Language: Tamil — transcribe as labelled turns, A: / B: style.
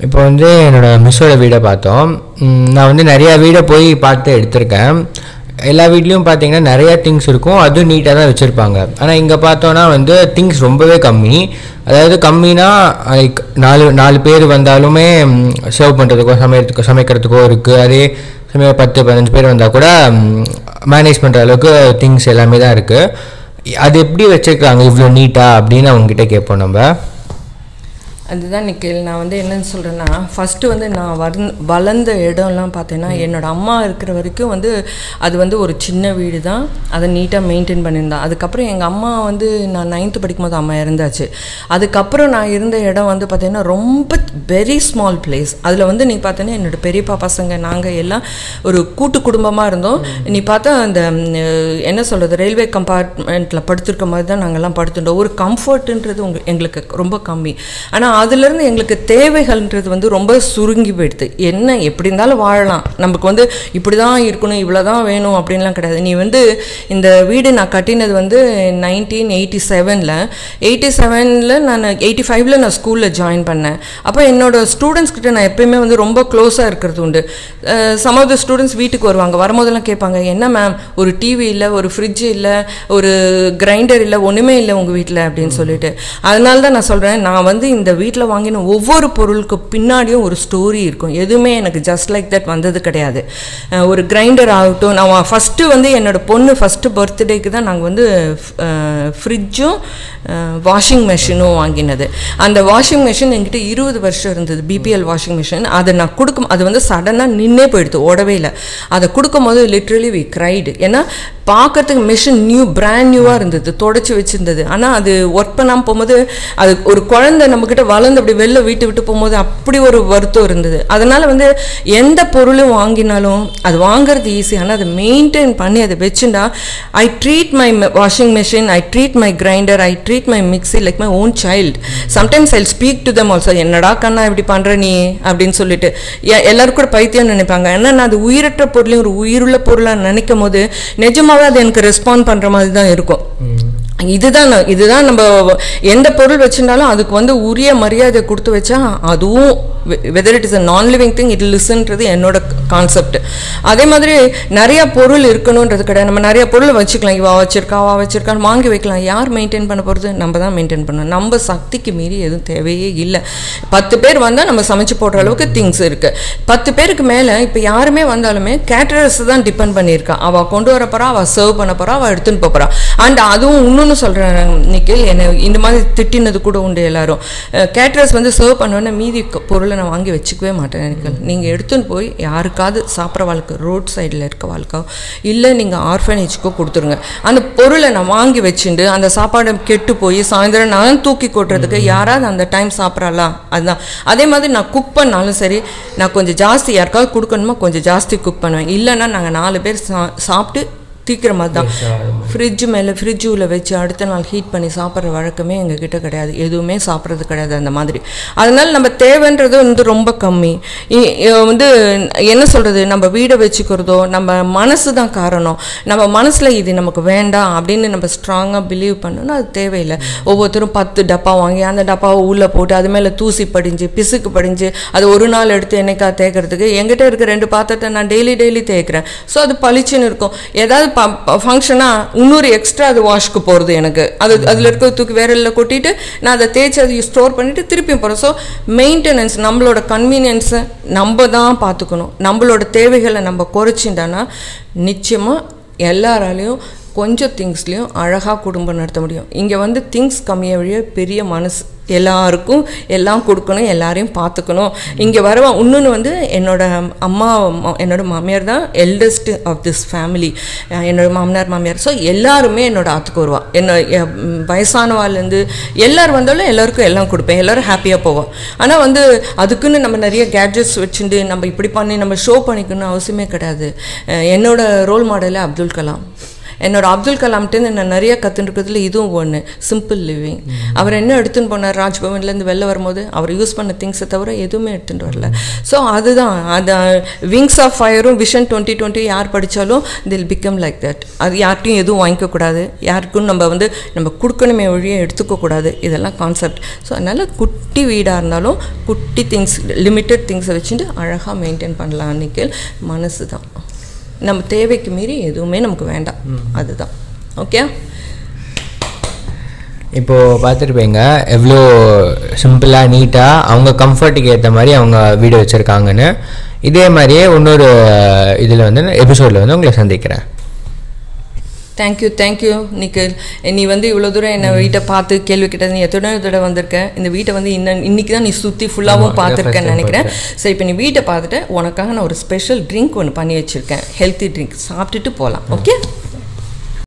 A: இப்போ வந்து என்னோடய மிஸ்ஸோட வீடை பார்த்தோம். நான் வந்து நிறையா வீடை போய் பார்த்து எடுத்திருக்கேன். எல்லா வீட்லேயும் பார்த்தீங்கன்னா நிறையா திங்ஸ் இருக்கும், அதுவும் நீட்டாக தான் வச்சுருப்பாங்க. ஆனால் இங்கே பார்த்தோன்னா வந்து திங்ஸ் ரொம்பவே கம்மி. அதாவது கம்மினா லைக் நாலு பேர் வந்தாலுமே சர்வ் பண்ணுறதுக்கோ சமைக்கிறதுக்கோ இருக்குது. அதே சமயம் 10-15 பேர் வந்தால் கூட மேனேஜ் பண்ணுற அளவுக்கு திங்ஸ் எல்லாமே தான் இருக்குது. அது எப்படி வச்சுருக்காங்க இவ்வளோ நீட்டாக அப்படின்னு அவங்ககிட்ட கேட்போம் நம்ம.
B: அதுதான் நிக்கில், நான் வந்து என்னன்னு சொல்கிறேன்னா, ஃபஸ்ட்டு வந்து நான் வளர்ந்த இடம்லாம் பார்த்தேன்னா என்னோடய அம்மா இருக்கிற வரைக்கும் வந்து அது வந்து ஒரு சின்ன வீடு தான், அதை நீட்டாக மெயின்டைன் பண்ணியிருந்தேன். அதுக்கப்புறம் எங்கள் அம்மா வந்து நான் 9th படிக்கும்போது அம்மா இறந்தாச்சு. அதுக்கப்புறம் நான் இருந்த இடம் வந்து பார்த்தீங்கன்னா ரொம்ப வெரி ஸ்மால் பிளேஸ். அதில் வந்து நீ பார்த்தீங்கன்னா என்னோடய பெரியப்பா பசங்க நாங்கள் எல்லாம் ஒரு கூட்டு குடும்பமாக இருந்தோம். நீ பார்த்தா அந்த என்ன சொல்கிறது, ரயில்வே கம்பார்ட்மெண்ட்டில் படுத்துருக்க மாதிரி தான் நாங்கள்லாம் படுத்துட்டோம். ஒரு கம்ஃபர்ட்டுன்றது எங்களுக்கு ரொம்ப கம்மி. ஆனால் அதுலேருந்து எங்களுக்கு தேவைகள்ன்றது வந்து ரொம்ப சுருங்கி போயிடுது. என்ன எப்படி இருந்தாலும் வாழலாம், நமக்கு வந்து இப்படி தான் இருக்கணும் இவ்வளோ தான் வேணும் அப்படின்லாம் கிடையாது. நீ வந்து இந்த வீடு நான் கட்டினது வந்து 1987. 87ல் நான் 85ல் நான் ஸ்கூலில் ஜாயின் பண்ணேன். அப்போ என்னோடய ஸ்டூடெண்ட்ஸ் கிட்ட நான் எப்பயுமே வந்து ரொம்ப க்ளோஸாக இருக்கிறது உண்டு. சம் ஆஃப் த ஸ்டூடெண்ட்ஸ் வீட்டுக்கு வரும்போதெல்லாம் கேட்பாங்க, என்ன மேம் ஒரு டிவி இல்லை, ஒரு ஃப்ரிட்ஜ் இல்லை, ஒரு கிரைண்டர் இல்லை, ஒன்றுமே இல்லை உங்கள் வீட்டில் அப்படின்னு சொல்லிட்டு. அதனால தான் நான் சொல்கிறேன், நான் வந்து இந்த வீட்டில் வாங்கின ஒவ்வொரு பொருளுக்கு பின்னாடியும் ஒரு ஸ்டோரி இருக்கும். எதுவுமே எனக்கு ஜஸ்ட் லைக் தட் வந்தது கிடையாது. ஒரு கிரைண்டர் ஆகட்டும், நான் ஃபஸ்ட்டு வந்து என்னோடய பொண்ணு ஃபஸ்ட்டு பர்த்டேக்கு தான் நாங்கள் வந்து ஃப்ரிட்ஜும் வாஷிங் மெஷினும் வாங்கினது. அந்த வாஷிங் மெஷின் என்கிட்ட 20 வருஷம் இருந்தது, பிபிஎல் வாஷிங் மிஷின். அதை நான் அது வந்து சடனாக நின்னே போயிடுது, ஓடவே இல்லை. அதை கொடுக்கும் போது லிட்ரலி வி கிரைடு. ஏன்னா பார்க்கறதுக்கு மிஷின் பிராண்ட் நியூவாக இருந்தது, தொடச்சி வச்சுருந்தது. ஆனால் அது ஒர்க் பண்ணாமல் போகும்போது அது ஒரு குழந்தை நம்மக்கிட்ட வளர்ந்து அப்படி வெளில விட்டு போகும்போது அப்படி ஒரு வருத்தம் இருந்தது. அதனால் வந்து எந்த பொருளும் வாங்கினாலும் அது வாங்கிறது ஈஸி, ஆனால் அதை மெயின்டைன் பண்ணி அதை வச்சுட்டா ஐ treat my washing machine, I treat my grinder, I treat my mixie like my own child. Sometimes I speak to them also, என்னடா கண்ணா இப்படி பண்ணுற நீ அப்படின்னு சொல்லிட்டு. எல்லாரும் கூட பைத்தியம் நினைப்பாங்க. ஏன்னா நான் அது உயிரற்ற பொருளையும் ஒரு உயிருள்ள பொருளாக நினைக்கும் போது நிஜமாவே அது எனக்கு ரெஸ்பாண்ட் பண்ணுற மாதிரி தான் இருக்கும். இதுதான் நம்ம எந்த பொருள் வச்சுருந்தாலும் அதுக்கு வந்து உரிய மரியாதை கொடுத்து வச்சா அதுவும் வெதர் இட் இஸ் அ நான் லிவிங் திங் இட் லிசன்றது என்னோட கான்செப்ட். அதே மாதிரி நிறைய பொருள் இருக்கணுன்றது கிடையாது. நம்ம நிறைய பொருள் வச்சுக்கலாம், இவா வச்சிருக்கான்னு வாங்கி வைக்கலாம். யார் மெயின்டைன் பண்ண போகிறது? நம்ம தான் மெயின்டைன் பண்ணணும். நம்ம சக்திக்கு மீறி எதுவும் தேவையே இல்லை. 10 பேர் வந்தால் நம்ம சமைச்சு போடுற அளவுக்கு திங்ஸ் இருக்குது. 10 பேருக்கு மேலே இப்போ யாருமே வந்தாலுமே கேட்டரர்ஸ் தான் டிபெண்ட் பண்ணியிருக்கா. அவள் கொண்டு வர போகிறா, அவள் சர்வ் பண்ண போகிறா, அவள் எடுத்துன்னு போகிறா. அண்ட் அதுவும் இன்னொன்று சொல்கிறேன் நிக்கில், என்னை இந்த மாதிரி திட்டினது கூட உண்டு எல்லாரும். கேட்டரர்ஸ் வந்து சர்வ் பண்ணுவேன்னா மீதி பொருளை நான் வாங்கி வச்சுக்கவே மாட்டேன் நிக்கில். நீங்கள் எடுத்துன்னு போய் யாருக்காவது சாப்பிட்ற வாழ்க்கை ரோட் சைடில் இருக்க வாழ்க்கை இல்லை நீங்கள் ஆர்ஃபனேஜுக்கோ கொடுத்துருங்க. அந்த பொருளை நான் வாங்கி வச்சுட்டு அந்த சாப்பாடை கெட்டு போய் சாயந்தரம் நான் தூக்கி கொட்டுறதுக்கு யாராவது அந்த டைம் சாப்பிட்றாளா? அதுதான். அதே மாதிரி நான் குக் பண்ணாலும் சரி, நான் கொஞ்சம் ஜாஸ்தி யாருக்காவது கொடுக்கணுமா கொஞ்சம் ஜாஸ்தி குக் பண்ணுவேன். இல்லைன்னா நாங்கள் 4 பேர் சாப்பிட்டு தீக்கிற மாதிரி தான் ஃப்ரிட்ஜ் உள்ள வச்சு அடுத்த நாள் ஹீட் பண்ணி சாப்பிட்ற வழக்கமே எங்ககிட்ட கிடையாது. எதுவுமே சாப்பிட்றது கிடையாது அந்த மாதிரி. அதனால் நம்ம தேவைன்றது வந்து ரொம்ப கம்மி. வந்து என்ன சொல்கிறது, நம்ம வீடை வச்சுக்கிறதோ நம்ம மனசு தான் காரணம். நம்ம மனசில் இது நமக்கு வேண்டாம் அப்படின்னு நம்ம ஸ்ட்ராங்காக பிலீவ் பண்ணோன்னா அது தேவையில்லை. ஒவ்வொருத்தரும் 10 டப்பா வாங்கி அந்த டப்பாவை உள்ளே போட்டு அது மேலே தூசி படிஞ்சு பிசுக்கு படிஞ்சு அது ஒரு நாள் எடுத்து என்னைக்கா தேய்க்கிறதுக்கு என்கிட்ட இருக்க 2 பாத்திரத்தை நான் டெய்லி தேய்க்கிறேன். ஸோ அது பளிச்சுன்னு இருக்கும். ஏதாவது ஃபங்க்ஷனாக இன்னொரு எக்ஸ்ட்ரா அது வாஷ்க்கு போகிறது எனக்கு. அதில் இருக்க தூக்கி வேறல்ல கொட்டிட்டு நான் அதை தேய்ச்சி அதை ஸ்டோர் பண்ணிவிட்டு திருப்பியும் போகிறேன். ஸோ மெயின்டெனன்ஸ், நம்மளோட கன்வீனியன்ஸை நம்ம தான் பார்த்துக்கணும். நம்மளோட தேவைகளை நம்ம குறைச்சிட்டோன்னா நிச்சயமாக எல்லாராலையும் கொஞ்சம் திங்ஸ்லேயும் அழகாக குடும்பம் நடத்த முடியும். இங்கே வந்து திங்ஸ் கம்மியாக வழிய பெரிய மனசு, எல்லாருக்கும் எல்லாம் கொடுக்கணும், எல்லாரையும் பார்த்துக்கணும். இங்கே வரவன் இன்னொன்று வந்து என்னோட மாமியார் தான் எல்டஸ்ட் ஆஃப் திஸ் ஃபேமிலி. என்னோட மாமியார். ஸோ எல்லாருமே என்னோட ஆற்றுக்கு வருவா. வயசானவாள்லேருந்து எல்லோரும் வந்தாலும் எல்லாருக்கும் எல்லாம் கொடுப்பேன், எல்லோரும் ஹாப்பியாக போவாள். ஆனால் வந்து அதுக்குன்னு நம்ம நிறைய கேட்ஜெட்ஸ் வச்சுட்டு நம்ம இப்படி பண்ணி நம்ம ஷோ பண்ணிக்கணும்னு அவசியமே கிடையாது. என்னோட ரோல் மாடலே அப்துல் கலாம். என்னோட அப்துல் கலாம்கிட்டேருந்து நான் நிறைய கற்றுருக்கிறதுல இதுவும் ஒன்று, சிம்பிள் லிவிங். அவர் என்ன எடுத்துன்னு போனார் ராஜ்பவன்லேருந்து வெளில வரும்போது, அவர் யூஸ் பண்ண திங்ஸை தவிர எதுவுமே எடுத்துகிட்டு வரல. ஸோ அதுதான் அந்த விங்ஸ் ஆஃப் ஃபயரும் விஷன் 2020 யார் படித்தாலும் தில் பிகம் லைக் தட். அது யார்ட்டையும் எதுவும் வாங்கிக்கக்கூடாது, யாருக்கும் நம்ம கொடுக்கணுமே ஒழிய எடுத்துக்கக்கூடாது, இதெல்லாம் கான்செப்ட். ஸோ அதனால் குட்டி வீடாக இருந்தாலும் குட்டி திங்ஸ், லிமிட்டட் திங்ஸை வச்சுட்டு அழகாக மெயின்டைன் பண்ணலாம். நிக்கில் மனசு தான், நம்ம தேவைக்கு மீறி எதுவுமே நமக்கு வேண்டாம், அதுதான். ஓகே,
A: இப்போது பார்த்துருப்பீங்க எவ்வளோ சிம்பிளாக நீட்டாக அவங்க கம்ஃபர்ட்டுக்கு ஏற்ற மாதிரி அவங்க வீடு வச்சுருக்காங்கன்னு. இதே மாதிரியே இன்னொரு இதில் வந்து எபிசோடில் வந்து உங்களை சந்திக்கிறேன்.
B: தேங்க்யூ நிக்கில். நீ இவ்வளோ தூரம் என்னை வீட்டை பார்த்து கேள்வி கேட்டது. நீ எத்தனை தடவை வந்திருக்க இந்த வீட்டை இன்னைக்கு தான் நீ சுற்றி ஃபுல்லாகவும் பார்த்துருக்கேன்னு நினைக்கிறேன். சரி, இப்போ நீ வீட்டை பார்த்துட்டு உனக்காக நான் ஒரு ஸ்பெஷல் ட்ரிங்க் ஒன்று பண்ணி வச்சுருக்கேன், ஹெல்த்தி ட்ரிங்க், சாப்பிட்டுட்டு போகலாம். ஓகே.